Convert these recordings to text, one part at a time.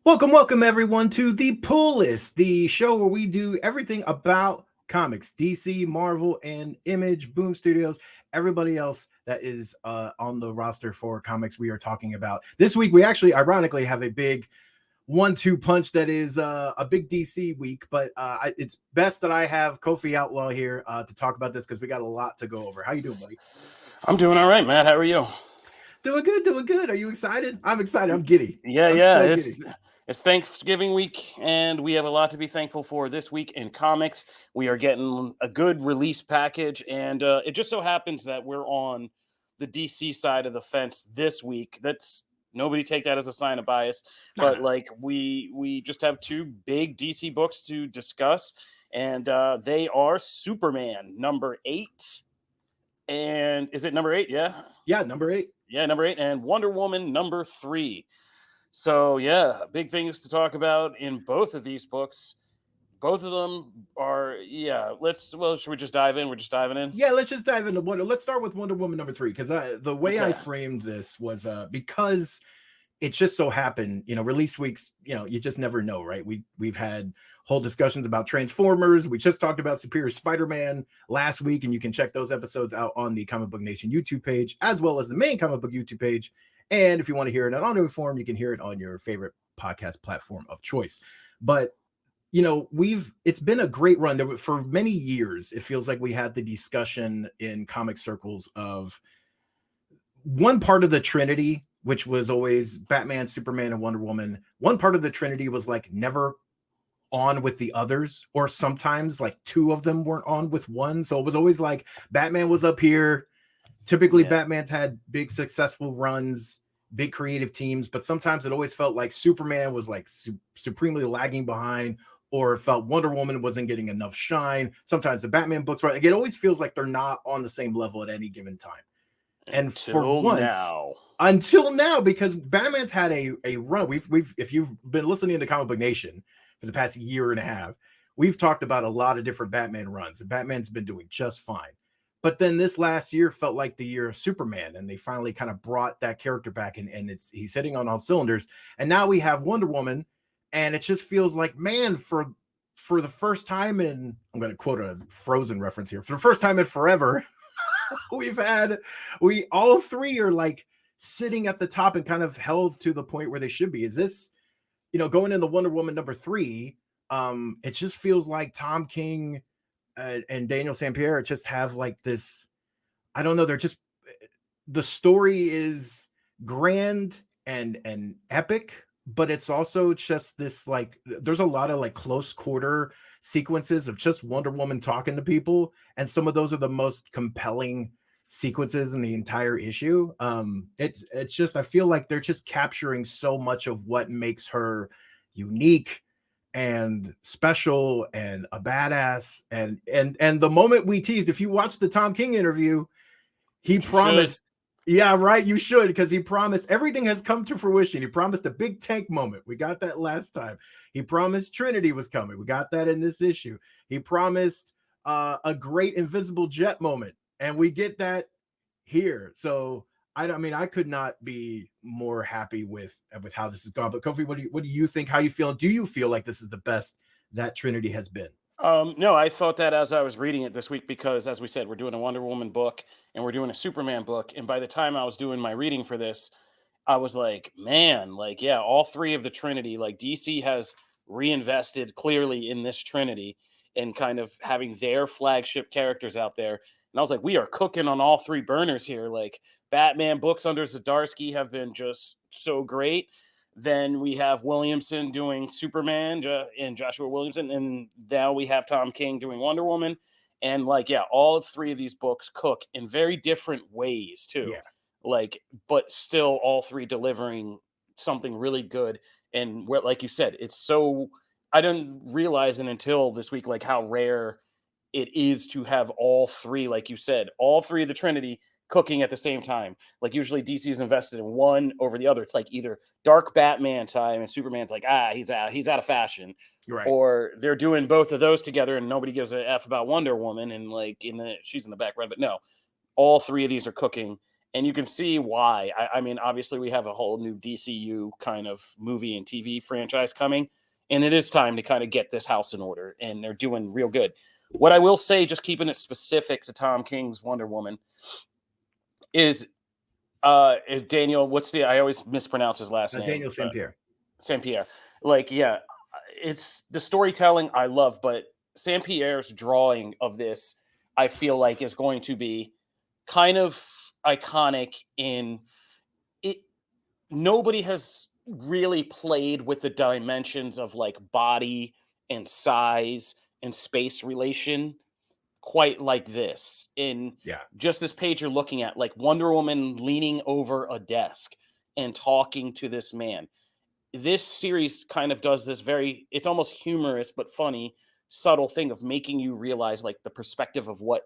Welcome everyone to the Pull List, the show where we do everything about comics, DC, Marvel, and Image, Boom Studios, everybody else that is on the roster for comics we are talking about. This week, we actually, ironically, have a big 1-2 punch that is a big DC week, but it's best that I have Kofi Outlaw here to talk about this because we got a lot to go over. How you doing, buddy? I'm doing all right, Matt. How are you? Doing good, doing good. Are you excited? I'm excited. I'm giddy. Yeah, I'm yeah. so It's giddy. it's Thanksgiving week, and we have a lot to be thankful for this week in comics. We are getting a good release package, and it just so happens that we're on the DC side of the fence this week. That's nobody take that as a sign of bias, but Nah. like we just have two big DC books to discuss, and they are Superman number 8, and is it number 8? Yeah. Yeah, number 8. Yeah, number 8, and Wonder Woman number 3. So yeah, big things to talk about in both of these books. Both of them are should we just dive in? We're just diving in. Yeah, let's just dive into Wonder. Let's start with Wonder Woman number 3 because the way I Okay. framed this was because it just so happened, release weeks, you just never know, right? We've had whole discussions about Transformers. We just talked about Superior Spider-Man last week, and you can check those episodes out on the Comic Book Nation YouTube page as well as the main Comic Book YouTube page. And if you want to hear it in audio form, you can hear it on your favorite podcast platform of choice. But it's been a great run. For many years, it feels like we had the discussion in comic circles of one part of the Trinity, which was always Batman, Superman, and Wonder Woman. One part of the Trinity was like never on with the others, or sometimes like two of them weren't on with one. So it was always like Batman was up here. Typically, Yeah. Batman's had big successful runs, big creative teams, but sometimes it always felt like Superman was like supremely lagging behind, or it felt Wonder Woman wasn't getting enough shine. Sometimes the Batman books, right? Like, it always feels like they're not on the same level at any given time. And for Until once, now. until now, because Batman's had a run. We've if you've been listening to Comic Book Nation for the past year and a half, we've talked about a lot of different Batman runs, and Batman's been doing just fine. But then this last year felt like the year of Superman, and they finally kind of brought that character back, and he's hitting on all cylinders. And now we have Wonder Woman, and it just feels like, man, for the first time in, I'm going to quote a Frozen reference here, for the first time in forever, we all three are like sitting at the top and kind of held to the point where they should be. Is this, going into Wonder Woman number 3, it just feels like Tom King and Daniel Sampere just have like this, I don't know, they're just, the story is grand and epic, but it's also just this, like, there's a lot of like close quarter sequences of just Wonder Woman talking to people, and some of those are the most compelling sequences in the entire issue. It's just, I feel like they're just capturing so much of what makes her unique and special and a badass. And the moment we teased, if you watch the Tom King interview, he Which you should. promised, yeah, right, you should, because he promised everything has come to fruition. He promised a big tank moment. We got that last time. He promised Trinity was coming. We got that in this issue. He promised a great invisible jet moment, and we get that here. So I mean, I could not be more happy with how this has gone. But Kofi, what do you think? How you feeling? Do you feel like this is the best that Trinity has been? No, I thought that as I was reading it this week because, as we said, we're doing a Wonder Woman book and we're doing a Superman book. And by the time I was doing my reading for this, I was like, man, like, yeah, all three of the Trinity, like DC has reinvested clearly in this Trinity and kind of having their flagship characters out there. And I was like, we are cooking on all three burners here. Like, Batman books under Zdarsky have been just so great. Then we have Williamson doing Superman and Joshua Williamson. And now we have Tom King doing Wonder Woman. And like, yeah, all three of these books cook in very different ways too. Yeah. Like, but still all three delivering something really good. And where, like you said, it's so, I didn't realize it until this week, like how rare it is to have all three, like you said, all three of the Trinity cooking at the same time. Like usually DC is invested in one over the other. It's like either dark Batman time and Superman's like, he's out of fashion. Right. Or they're doing both of those together and nobody gives a F about Wonder Woman and like she's in the background. But no, all three of these are cooking. And you can see why. I mean, obviously, we have a whole new DCU kind of movie and TV franchise coming, and it is time to kind of get this house in order, and they're doing real good. What I will say, just keeping it specific to Tom King's Wonder Woman, is Daniel, I always mispronounce his last name. Daniel St. Pierre. St. Pierre. Like, yeah, it's the storytelling I love, but St. Pierre's drawing of this, I feel like, is going to be kind of iconic in it. Nobody has really played with the dimensions of like body and size and space relation quite like this. In just this page you're looking at, like Wonder Woman leaning over a desk and talking to this man. This series kind of does this it's almost humorous but funny, subtle thing of making you realize like the perspective of what,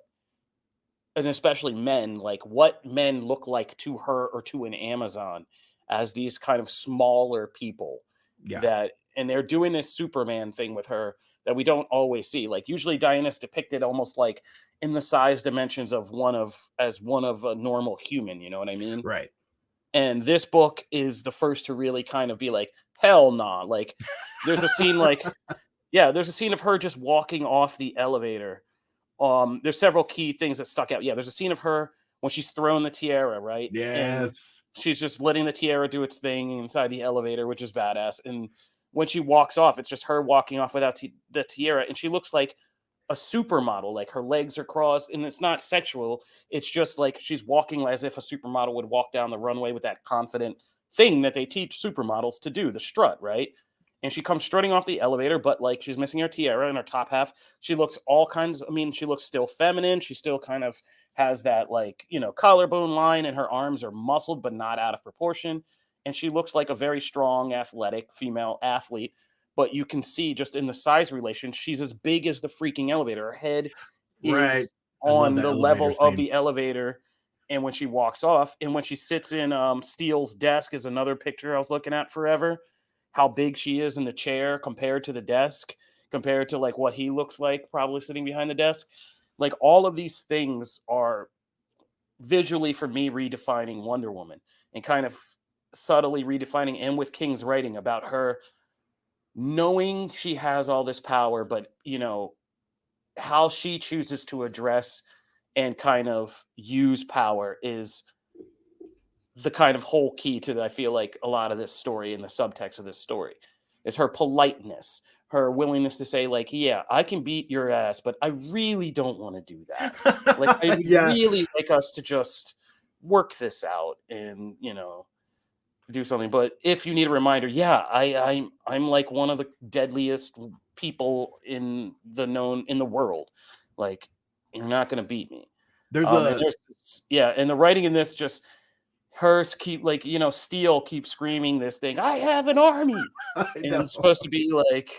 and especially men, like what men look like to her or to an Amazon as these kind of smaller people. And they're doing this Superman thing with her that we don't always see. Like usually Diana's depicted almost like in the size dimensions of one of a normal human, you know what I mean? Right. And this book is the first to really kind of be like, hell nah. Like there's a scene there's a scene of her just walking off the elevator. There's several key things that stuck out. Yeah, there's a scene of her when she's throwing the tiara, right? Yes. And she's just letting the tiara do its thing inside the elevator, which is badass. And when she walks off, it's just her walking off without the tiara, and she looks like a supermodel. Like her legs are crossed, and it's not sexual. It's just like she's walking as if a supermodel would walk down the runway with that confident thing that they teach supermodels to do, the strut, right? And she comes strutting off the elevator, but like she's missing her tiara in her top half. She looks she looks still feminine. She still kind of has that like, collarbone line, and her arms are muscled, but not out of proportion. And she looks like a very strong, athletic female athlete. But you can see just in the size relation, she's as big as the freaking elevator. Her head is on the level of the elevator. And when she walks off, and when she sits in Steele's desk is another picture I was looking at forever. How big she is in the chair compared to the desk, compared to like what he looks like probably sitting behind the desk. Like all of these things are visually for me redefining Wonder Woman, and kind of subtly redefining, and with King's writing about her knowing she has all this power, but how she chooses to address and kind of use power is the kind of whole key to I feel like a lot of this story and the subtext of this story is her politeness, her willingness to say like, yeah, I can beat your ass, but I really don't want to do that. Like I would really like us to just work this out and, do something. But if you need a reminder, I'm like one of the deadliest people in the world. Like you're not going to beat me. And the writing in this just hers keep like, Steele keeps screaming this thing, I have an army. And it's supposed to be like,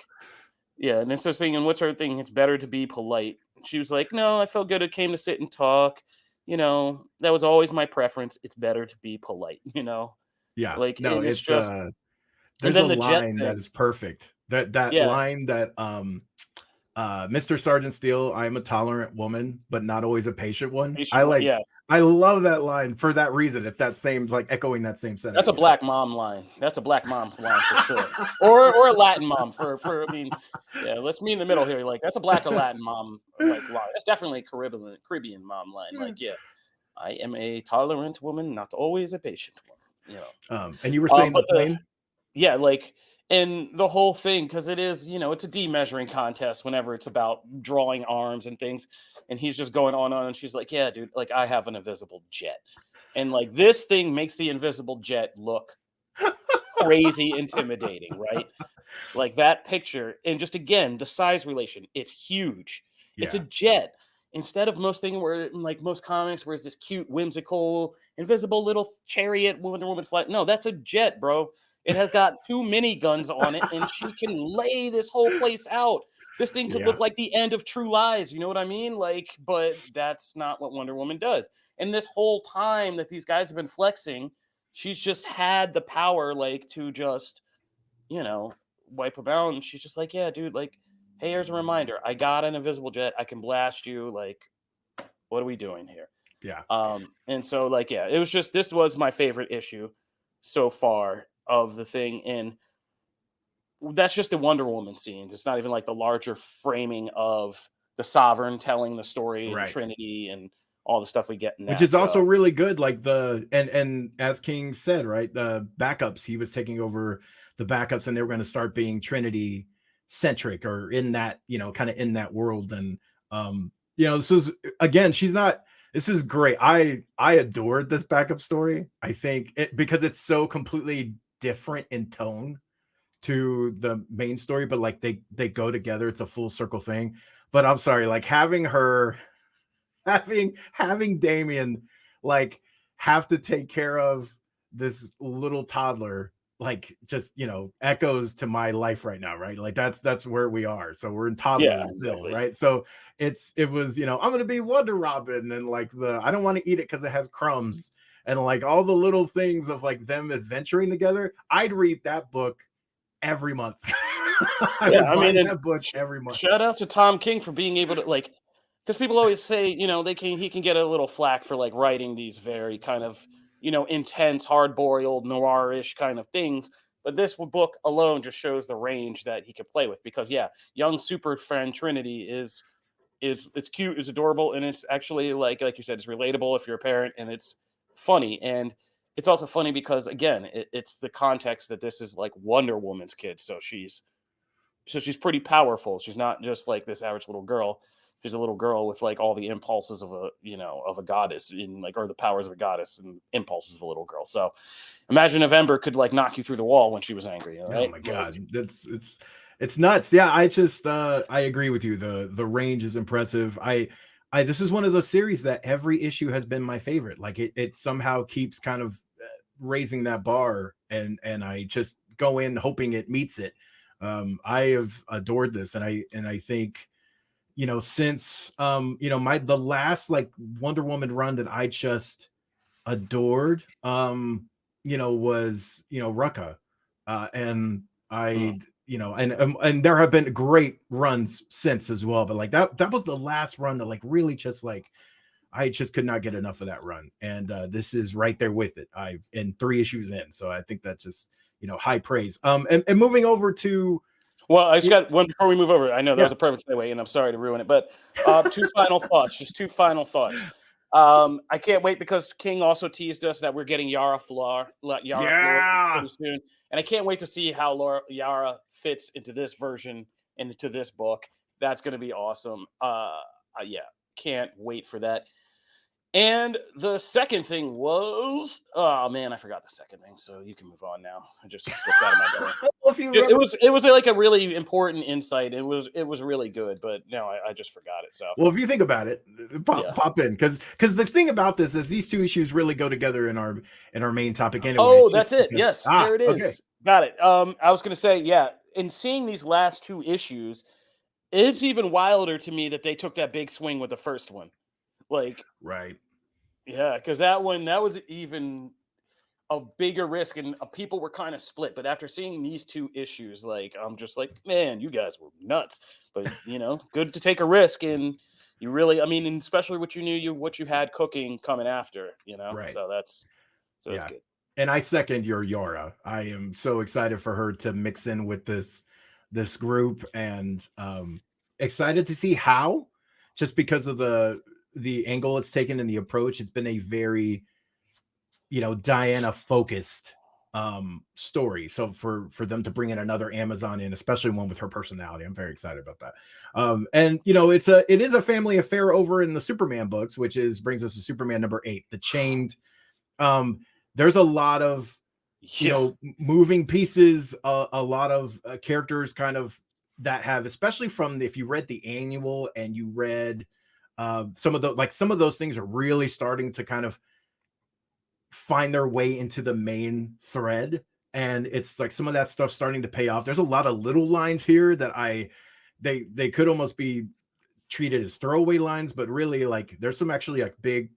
and it's just saying, and what's her thing? It's better to be polite. She was like, no, I felt good. I came to sit and talk. That was always my preference. It's better to be polite, Yeah. Like, no, it's it's just, there's a line that is perfect. That line that Mr. Sergeant Steele, I'm a tolerant woman, but not always a patient one. I love that line for that reason. It's that same, like echoing that same sentence. That's a black mom line. That's a black mom line for sure. Or a Latin mom I mean, let's meet in the middle here. Like that's a black or Latin mom like line. That's definitely a Caribbean mom line. Like, I am a tolerant woman, not always a patient one. And you were saying the plane? And the whole thing, because it is, it's a demeasuring contest whenever it's about drawing arms and things. And he's just going on, and she's like, yeah, dude, like I have an invisible jet. And like this thing makes the invisible jet look crazy intimidating, right? Like that picture. And just again, the size relation, it's huge. Yeah. It's a jet. Instead of most comics where it's this cute, whimsical, invisible little chariot Wonder Woman flight. No, that's a jet, bro. It has got 2 miniguns on it, and she can lay this whole place out. This thing could look like the end of True Lies. You know what I mean? Like, but that's not what Wonder Woman does. And this whole time that these guys have been flexing, she's just had the power, like, to just, wipe them out. And she's just like, yeah, dude, like, hey, here's a reminder. I got an invisible jet. I can blast you. Like, what are we doing here? Yeah. And so like, yeah, it was just, this was my favorite issue so far of the thing. And that's just the Wonder Woman scenes. It's not even like the larger framing of the Sovereign telling the story and Right. Trinity and all the stuff we get in Which that. is also So really good. Like and as King said, right, the backups, he was taking over the backups, and they were going to start being Trinity centric, or in that, kind of in that world. And this is, again, she's not. This is great. I adored this backup story. I think because it's so completely different in tone to the main story, but like they go together. It's a full circle thing. But I'm sorry, like having her having Damien like have to take care of this little toddler, like, just echoes to my life right now, right? Like that's where we are. So we're in yeah, Toddlerville, exactly. right? So it was, I'm gonna be Wonder Robin, and like I don't want to eat it because it has crumbs, and like all the little things of like them adventuring together. I'd read that book every month. I Yeah, would I buy mean, and that book every month. shout out to Tom King for being able to like, because people always say, he can get a little flack for like writing these very kind of, intense, hard-boiled, noir-ish kind of things. But this book alone just shows the range that he could play with. Because yeah, young super friend Trinity is it's cute, it's adorable, and it's actually like you said, it's relatable if you're a parent, and it's funny. And it's also funny because again, it's the context that this is like Wonder Woman's kid, so she's pretty powerful. She's not just like this average little girl. She's a little girl with like all the impulses of a goddess, in like, or the powers of a goddess and impulses of a little girl. So imagine if Ember could like knock you through the wall when she was angry, Oh right? my Like, god, it's nuts. Yeah, I just I agree with you. The range is impressive. I This is one of those series that every issue has been my favorite. Like it somehow keeps kind of raising that bar, and I just go in hoping it meets it. I have adored this, and I think, since my the last like Wonder Woman run that I just adored, was, Rucka. And mm, I, and there have been great runs since as well, but like that was the last run that like really just like I just could not get enough of that run. And this is right there with it. I've in 3 issues in, so I think that's just, high praise. And moving over to well, I just it, got one before we move over. I know that yeah. was a perfect segue, and I'm sorry to ruin it, but two final thoughts. Just two final thoughts. I can't wait because King also teased us that we're getting Yara Flor Yeah. pretty soon, and I can't wait to see how Yara fits into this version and into this book. That's going to be awesome. Yeah, can't wait for that. And the second thing was, oh man, I forgot the second thing. So you can move on now. I just slipped out of my brain. Well, if you It remember. was it was like a really important insight. It was really good, but no, I just forgot it. So Well, if you think about it, yeah. pop in, because the thing about this is these 2 issues really go together in our main topic anyway. Oh, It's just that's it. because Yes, there it okay, is. Got it. I was gonna say, yeah, in seeing these last two issues, it's even wilder to me that they took that big swing with the first one. Like, right, yeah, because that one, that was even a bigger risk, and people were kind of split. But after seeing these two issues, like, I'm just like, man, you guys were nuts. But good to take a risk, and you really, I mean, and especially what you knew what you had cooking coming after, right, so that's yeah. good. And I second your Yara. I am so excited for her to mix in with this group, and excited to see how, just because of the angle it's taken and the approach. It's been a very, Diana focused story. So for them to bring in another Amazon in, especially one with her personality, I'm very excited about that. And it is a family affair over in the Superman books, which is brings us to Superman number 8, the Chained. um there's a lot of, Yeah, moving pieces, a lot of characters kind of that have, especially from if you read the annual and you read some of those things are really starting to kind of find their way into the main thread, and it's like some of that stuff starting to pay off. There's a lot of little lines here that they could almost be treated as throwaway lines, but really like there's some actually like big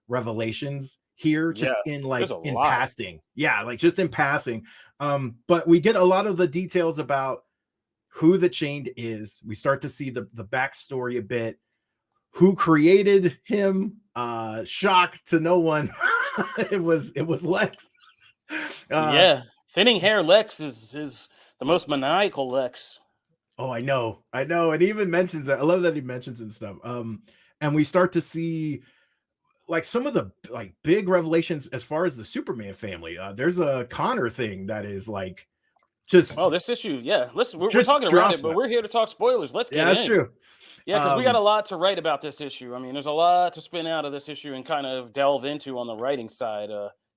revelations here, yeah. just in There's like a in lot. passing. Yeah, like just in passing. But we get a lot of the details about who the Chained is. We start to see the backstory a bit, who created him, shock to no one. it was Lex. Yeah, thinning hair Lex is the most maniacal Lex. Oh, I know, and he even mentions that. I love that he mentions and stuff. And we start to see like some of the like big revelations as far as the Superman family. There's a Connor thing that is like just Oh, this issue, yeah. Listen, we're talking around it, drops but that. we're here to talk spoilers. Let's Yeah, get that's in. true. Yeah, because we got a lot to write about this issue. I mean, there's a lot to spin out of this issue and kind of delve into on the writing side.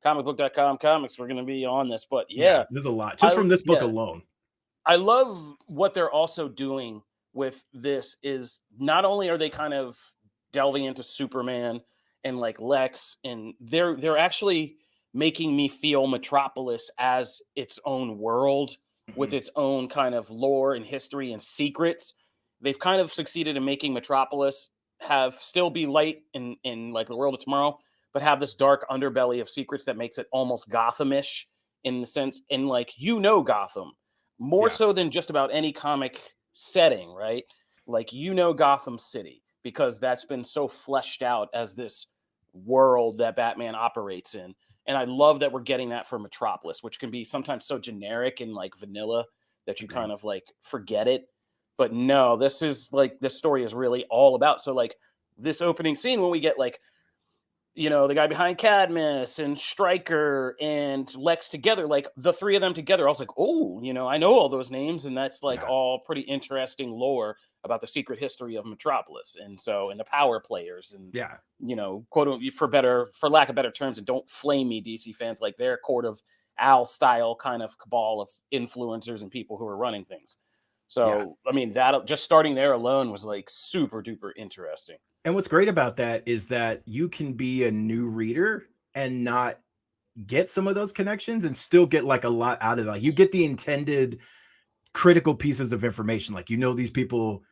Comicbook.com comics, we're going to be on this, but Yeah, yeah, there's a lot just from this book yeah, alone. I love what they're also doing with this. Is not only are they kind of delving into Superman and like Lex, and they're actually making me feel Metropolis as its own world with Mhm. its own kind of lore and history and secrets. They've kind of succeeded in making Metropolis have still be light in like the world of tomorrow, but have this dark underbelly of secrets that makes it almost Gothamish in the sense, and like Gotham more Yeah, so than just about any comic setting, right? Like Gotham City, because that's been so fleshed out as this world that Batman operates in. And I love that we're getting that for Metropolis, which can be sometimes so generic and like vanilla that you agreed. kind of like forget it. But no, this is like this story is really all about. So like this opening scene when we get like the guy behind Cadmus and Stryker and Lex together, like the three of them together, I was like, oh, I know all those names, and that's like Yeah, all pretty interesting lore about the secret history of Metropolis, and the power players, and yeah. quote for lack of better terms, and don't flame me, DC fans, like their court of Al style kind of cabal of influencers and people who are running things. Yeah. So I mean, that just starting there alone was like super duper interesting. And what's great about that is that you can be a new reader and not get some of those connections and still get like a lot out of that. Like, you get the intended critical pieces of information. Like, these people,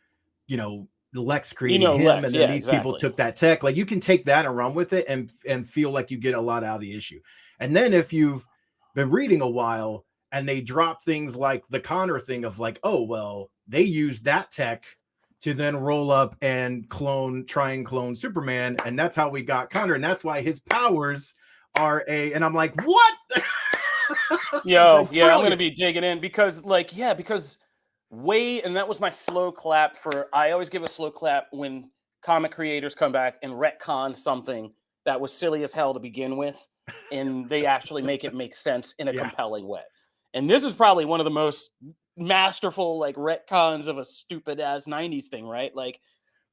Lex created him, Lex, and then yeah, these people exactly. took that tech. Like, you can take that and run with it and feel like you get a lot out of the issue. And then if you've been reading a while and they drop things like the Connor thing of like, oh well, they used that tech to then roll up and try and clone Superman, and that's how we got Connor, and that's why his powers are and I'm like, what? It's Yo, like yeah, I'm gonna brilliant. be digging in because, and that was my slow clap for. I always give a slow clap when comic creators come back and retcon something that was silly as hell to begin with, and they actually make it make sense in a Yeah. compelling way. And this is probably one of the most masterful like retcons of a stupid ass '90s thing, right? Like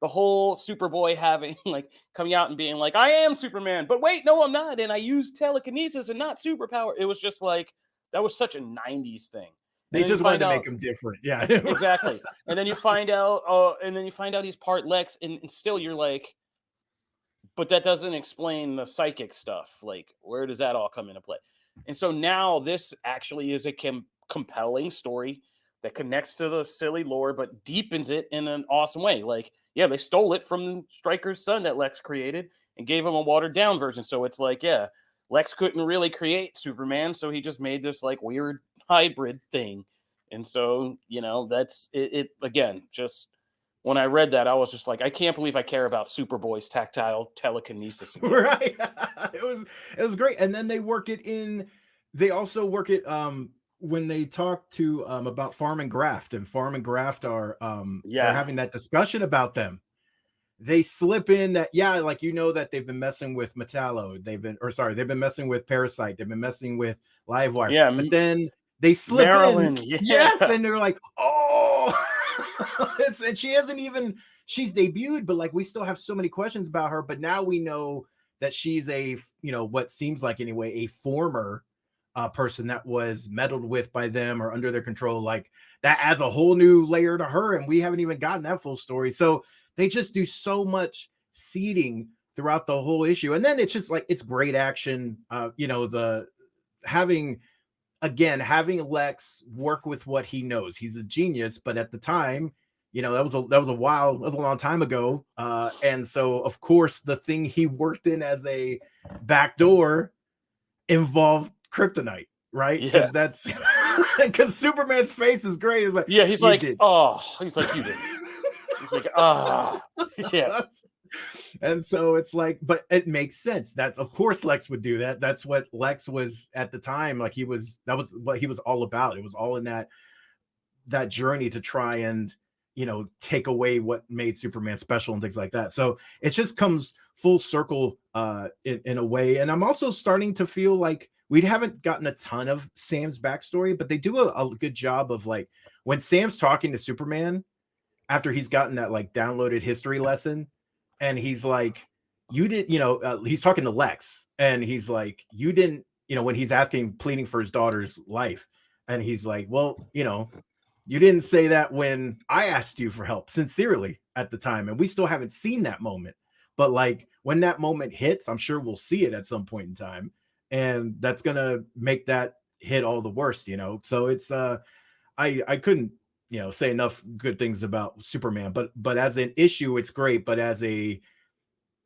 the whole Superboy having like coming out and being like, I am Superman, but wait, no, I'm not. And I use telekinesis and not superpower. It was just like, that was such a 90s thing. And They then you just wanted find to make out, him different. Yeah. exactly. And then you find out, he's part Lex, and still you're like, but that doesn't explain the psychic stuff. Like, where does that all come into play? And so now this actually is a compelling story that connects to the silly lore, but deepens it in an awesome way. Like, yeah, they stole it from Stryker's son that Lex created and gave him a watered down version. So it's like, yeah, Lex couldn't really create Superman, so he just made this like weird hybrid thing. And so, that's it again, just when I read that, I was just like, I can't believe I care about Superboy's tactile telekinesis again. Right. It was great. And then they work it in. They also work it when they talk to about Farm and Graft, and Farm and Graft are they're Yeah. having that discussion about them. They slip in that, yeah, like, that they've been messing with Metallo, they've been messing with Parasite, they've been messing with Livewire, Yeah. but then they slip in, Marilyn. yes, Yeah. and they're like, oh, and she's debuted, but like we still have so many questions about her. But now we know that she's a, what seems like anyway, a former person that was meddled with by them or under their control. Like, that adds a whole new layer to her, and we haven't even gotten that full story. So they just do so much seeding throughout the whole issue, and then it's just like, it's great action. The having having Lex work with what he knows. He's a genius, but at the time, that was a long time ago. And so of course the thing he worked in as a backdoor involved kryptonite, right? Yeah. Because Superman's face is great. It's like, Yeah. He's you like, did. oh, he's like, you did. He's like, ah, yeah. And so it's like, but it makes sense. That's, of course, Lex would do that. That's what Lex was at the time. Like, that was what he was all about. It was all in that journey to try and, take away what made Superman special and things like that. So it just comes full circle in a way. And I'm also starting to feel like we haven't gotten a ton of Sam's backstory, but they do a good job of, like, when Sam's talking to Superman after he's gotten that, like, downloaded history lesson, and he's like, you did, he's talking to Lex, and he's like, you didn't, when he's pleading for his daughter's life, and he's like, well, you didn't say that when I asked you for help sincerely at the time, and we still haven't seen that moment. But, like, when that moment hits, I'm sure we'll see it at some point in time, and that's gonna make that hit all the worst. So it's I couldn't, say enough good things about Superman, but as an issue, it's great. But as a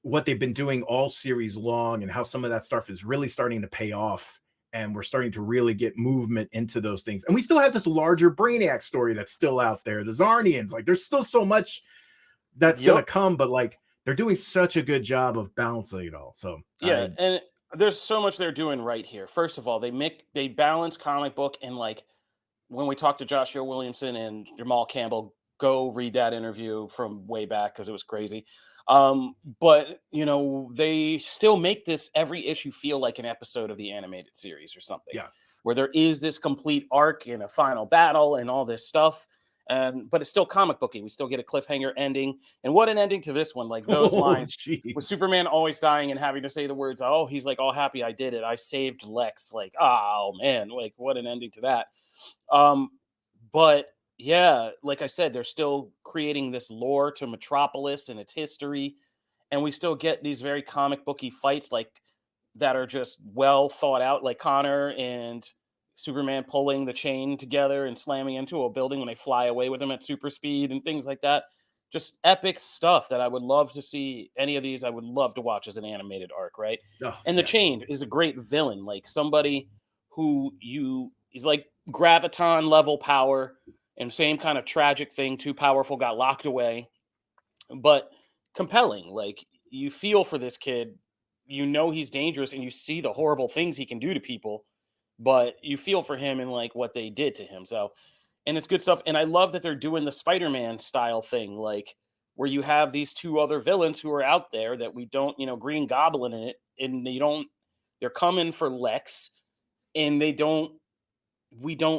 what they've been doing all series long, and how some of that stuff is really starting to pay off, and we're starting to really get movement into those things. And we still have this larger Brainiac story that's still out there. The Zarnians, like, there's still so much that's gonna come, but, like, they're doing such a good job of balancing it all. So Yeah, and there's so much they're doing right here. First of all, they balance comic book, and, like, when we talked to Joshua Williamson and Jamal Campbell, go read that interview from way back because it was crazy. But they still make this every issue feel like an episode of the animated series or something, yeah. where there is this complete arc and a final battle and all this stuff. But it's still comic booky. We still get a cliffhanger ending, and what an ending to this one! Like, those lines with Superman always dying and having to say the words, "Oh, he's like, all happy I did it. I saved Lex." Like, oh man, like, what an ending to that. But yeah, like I said, they're still creating this lore to Metropolis and its history, and we still get these very comic booky fights, like, that are just well thought out, like Connor and Superman pulling the chain together and slamming into a building when they fly away with him at super speed and things like that. Just epic stuff that I would love to see. Any of these I would love to watch as an animated arc, right? Oh, And the yes. Chain is a great villain, like somebody who is like graviton level power, and same kind of tragic thing, too powerful, got locked away, but compelling. Like, you feel for this kid, he's dangerous, and you see the horrible things he can do to people, but you feel for him and, like, what they did to him. So, and it's good stuff. And I love that they're doing the Spider-Man style thing, like, where you have these two other villains who are out there that we don't, Green Goblin in it, and they're coming for Lex, and we don't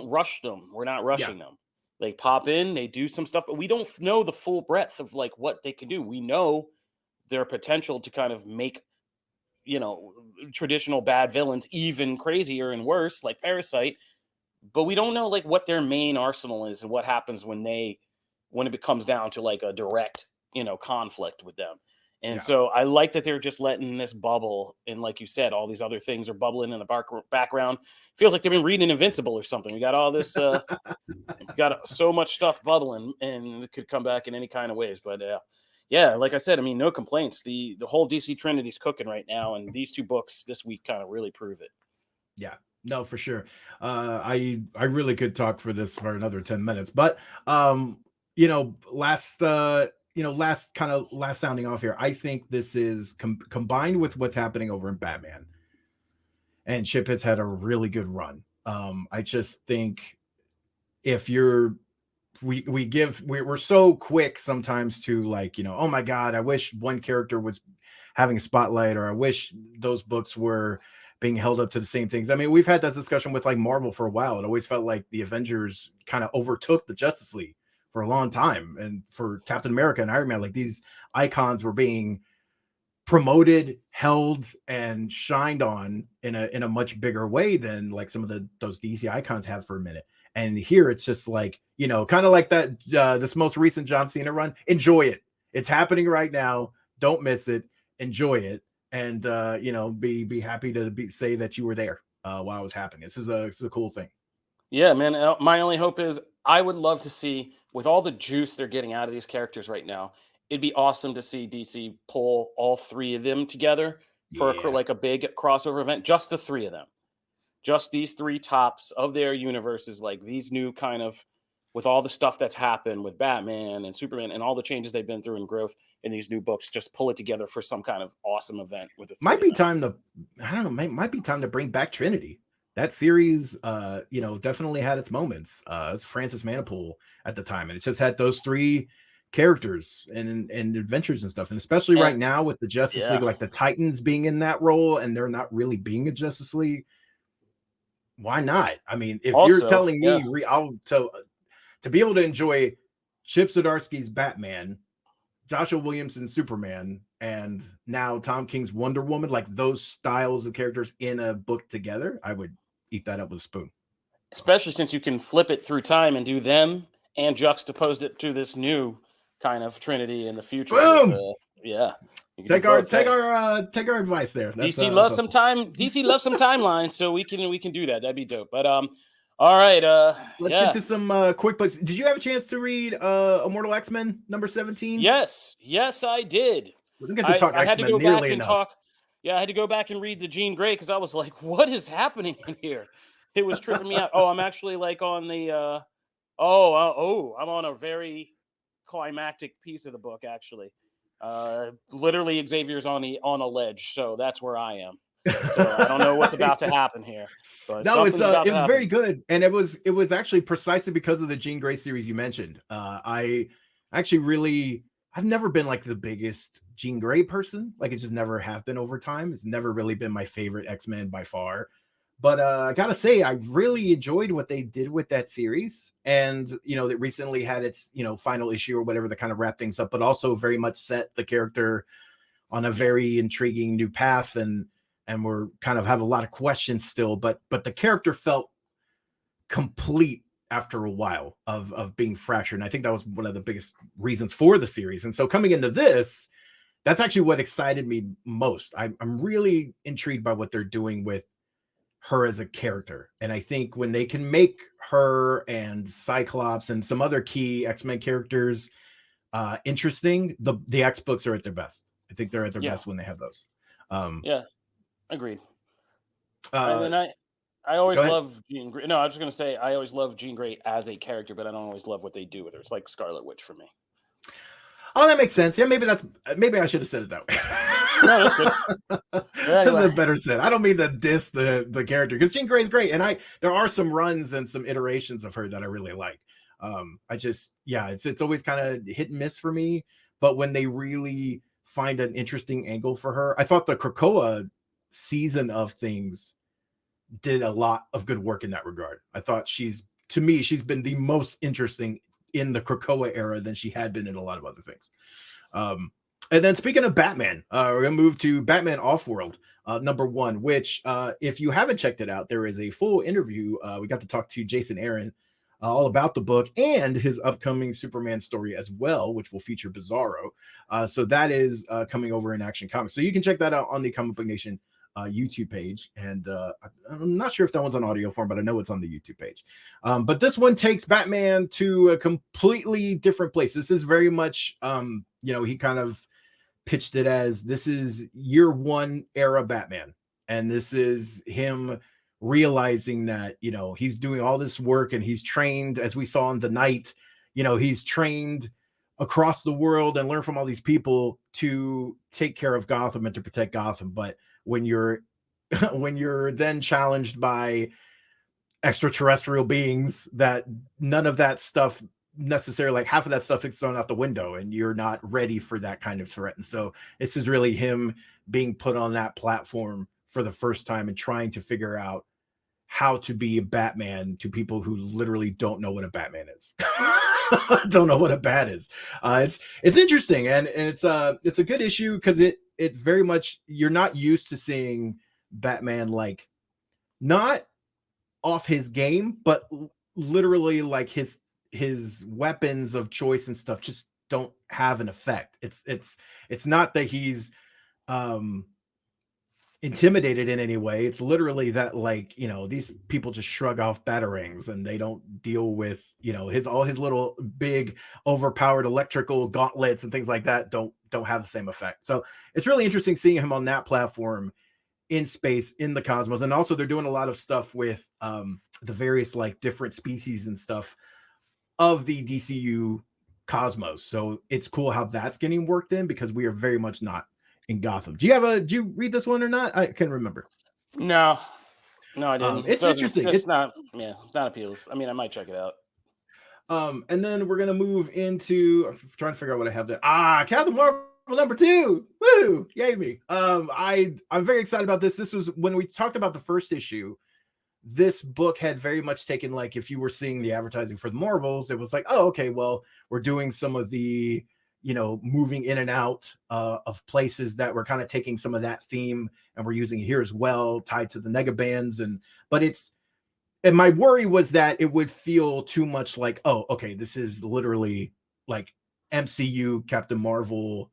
rush them. We're not Yeah. rushing them. They pop in, they do some stuff, but we don't know the full breadth of, like, what they can do. We know their potential to kind of make, you know, traditional bad villains even crazier and worse, like Parasite, but we don't know, like, what their main arsenal is and what happens when it becomes down to, like, a direct, conflict with them. And Yeah. so I like that they're just letting this bubble, and like you said, all these other things are bubbling in the background. Feels like they've been reading Invincible or something. We got all this got so much stuff bubbling, and it could come back in any kind of ways. But yeah, like I said, I mean, no complaints. The whole DC Trinity's cooking right now, and these two books this week kind of really prove it. Yeah. No, for sure. I really could talk for this for another 10 minutes, but last sounding off here, I think this is combined with what's happening over in Batman, and Chip has had a really good run. I just think if you're we're so quick sometimes to, like, oh my god, I wish one character was having a spotlight, or I wish those books were being held up to the same things. I mean, we've had that discussion with, like, Marvel for a while. It always felt like the Avengers kind of overtook the Justice League for a long time, and for Captain America and Iron Man, like, these icons were being promoted, held, and shined on in a much bigger way than, like, some of those DC icons have for a minute. And here it's just like, kind of like that this most recent John Cena run. Enjoy it. It's happening right now. Don't miss it. Enjoy it, and be happy to say that you were there while it was happening. This is a cool thing. Yeah, man. My only hope is I would love to see, with all the juice they're getting out of these characters right now, it'd be awesome to see DC pull all three of them together for Yeah. like a big crossover event. Just the three of them, just these three tops of their universes, like these new kind of with all the stuff that's happened with Batman and Superman and all the changes they've been through and growth in these new books, just pull it together for some kind of awesome event with the three Might of be them. time to, I don't know, might be time to bring back Trinity. That series, definitely had its moments. It's Francis Manipool at the time, and it just had those three characters and adventures and stuff. And especially right And now with the Justice League, yeah, like the Titans being in that role, and they're not really being a Justice League. Why not? I mean, if you're also, telling yeah, me, I'll tell to be able to enjoy Chip Zdarsky's Batman, Joshua Williamson's Superman, and now Tom King's Wonder Woman, like those styles of characters in a book together, I would eat that up with a spoon. So, especially since you can flip it through time and do them and juxtapose it to this new kind of Trinity in the future with boom! yeah, you can do Take our both. take Hey, our take our advice there. DC That's loves some helpful. time. DC loves some timelines, so we can do that. That'd be dope. But all right, Let's get yeah, to some quick places. Did you have a chance to read Immortal X-Men number 17? yes, I did. We don't get to talk I had to X-Men go back nearly and enough. talk. Yeah, I had to go back and read the Jean Grey because I was like, what is happening in here? It was tripping me out. Oh, I'm actually like on the I'm on a very climactic piece of the book actually. Literally Xavier's on a ledge, so that's where I am. So I don't know what's about to happen here, but No, something's about it to was happen. very good, and it was actually precisely because of the Jean Grey series you mentioned. I actually really I've never been like the biggest Jean Grey person, like it just never have been over time. It's never really been my favorite X-Men by far. But I gotta say, I really enjoyed what they did with that series, and that recently had its final issue or whatever to kind of wrap things up, but also very much set the character on a very intriguing new path, and we're kind of have a lot of questions still, but the character felt complete after a while of being fractured. And I think that was one of the biggest reasons for the series. And so coming into this, that's actually what excited me most. I'm really intrigued by what they're doing with her as a character. And I think when they can make her and Cyclops and some other key X-Men characters interesting, the X books are at their best. I think they're at their Yeah, best when they have those. Um, yeah, agreed. And uh, then I Go always ahead. love Jean Grey. No, I was just gonna say I always love Jean Grey as a character, but I don't always love what they do with her. It's like Scarlet Witch for me. Oh, that makes sense. Yeah, maybe I should have said it that No, that's good. way. But That's a anyway, better said. I don't mean to diss the character because Jean Grey's great, and there are some runs and some iterations of her that I really like. I just it's always kind of hit and miss for me, but when they really find an interesting angle for her, I thought the Krakoa season of things did a lot of good work in that regard. I thought to me, she's been the most interesting in the Krakoa era than she had been in a lot of other things. And then speaking of Batman, we're gonna move to Batman Offworld, number 1, which if you haven't checked it out, there is a full interview. We got to talk to Jason Aaron all about the book and his upcoming Superman story as well, which will feature Bizarro. So that is coming over in Action Comics. So you can check that out on the Comic Book Nation YouTube page. And I'm not sure if that one's on audio form, but I know it's on the YouTube page. But this one takes Batman to a completely different place. This is very much, he kind of pitched it as this is year 1 era Batman. And this is him realizing that, he's doing all this work and he's trained, as we saw in The Night, he's trained across the world and learn from all these people to take care of Gotham and to protect Gotham. But when you're when you're then challenged by extraterrestrial beings, that none of that stuff necessarily, like half of that stuff is thrown out the window and you're not ready for that kind of threat. And so this is really him being put on that platform for the first time and trying to figure out how to be a Batman to people who literally don't know what a Batman is. Don't know what a bat is. It's interesting, and it's a good issue because it very much, you're not used to seeing Batman like not off his game, but literally like his weapons of choice and stuff just don't have an effect. It's not that he's um intimidated in any way. It's literally that, like, these people just shrug off batarangs and they don't deal with, all his little big overpowered electrical gauntlets and things like that don't have the same effect. So it's really interesting seeing him on that platform in space, in the cosmos. And also they're doing a lot of stuff with the various like different species and stuff of the DCU cosmos. So it's cool how that's getting worked in, because we are very much not in Gotham. Did you read this one or not? I can't remember. No, I didn't. It's interesting. It's not appeals. I mean, I might check it out. And then we're gonna move into, I'm just trying to figure out what I have there. Captain Marvel #2. Woo! Yay me. I'm very excited about this. This was when we talked about the first issue. This book had very much taken, like, if you were seeing the advertising for the Marvels, it was like, oh, okay, well, we're doing some of the, moving in and out of places that we're kind of taking some of that theme, and we're using it here as well, tied to the Negabands. And my worry was that it would feel too much like, oh, okay, this is literally like MCU Captain Marvel.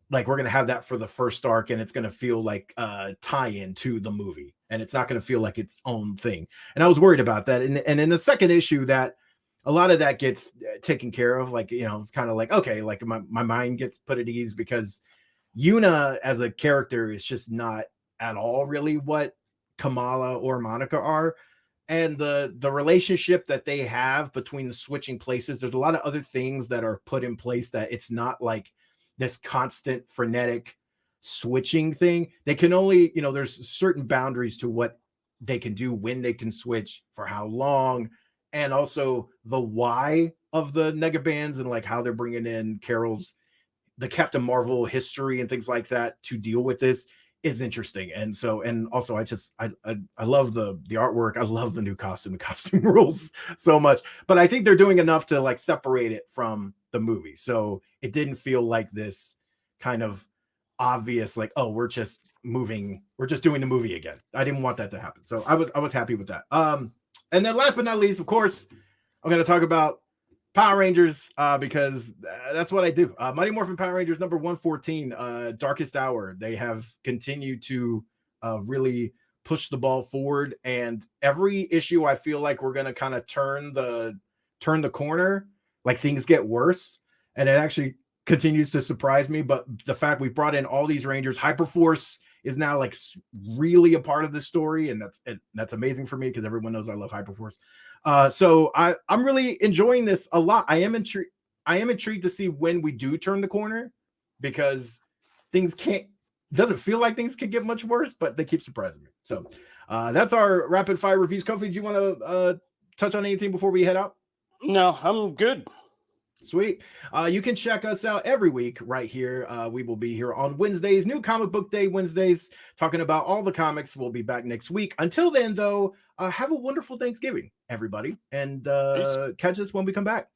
Like, we're going to have that for the first arc, and it's going to feel like a tie-in to the movie, and it's not going to feel like its own thing. And I was worried about that. And in the second issue, that a lot of that gets taken care of. Like, it's kind of like, okay, like my mind gets put at ease, because Yuna as a character is just not at all really what Kamala or Monica are. And the relationship that they have between the switching places, there's a lot of other things that are put in place that it's not like this constant frenetic switching thing. They can only, there's certain boundaries to what they can do, when they can switch, for how long, and also the why of the Negabands, and like how they're bringing in the Captain Marvel history and things like that to deal with this is interesting. And also I love the artwork. I love the new costume. The costume rules so much, but I think they're doing enough to like separate it from the movie, so it didn't feel like this kind of obvious, like, oh, we're just doing the movie again. I didn't want that to happen, so I was happy with that. And then last but not least, of course, I'm going to talk about Power Rangers, because that's what I do. Mighty Morphin Power Rangers number 114, Darkest Hour. They have continued to really push the ball forward, and every issue I feel like we're going to kind of turn the corner, like things get worse, and it actually continues to surprise me. But the fact we've brought in all these Rangers, Hyperforce is now like really a part of the story, and that's amazing for me, because everyone knows I love Hyperforce. So I'm really enjoying this a lot. I am intrigued to see when we do turn the corner, because doesn't feel like things can get much worse, but they keep surprising me. So that's our rapid fire reviews. Kofi, do you want to touch on anything before we head out? No, I'm good. Sweet. You can check us out every week right here. We will be here on Wednesdays, New Comic Book Day Wednesdays, talking about all the comics. We'll be back next week. Until then, though, have a wonderful Thanksgiving, everybody, and catch us when we come back.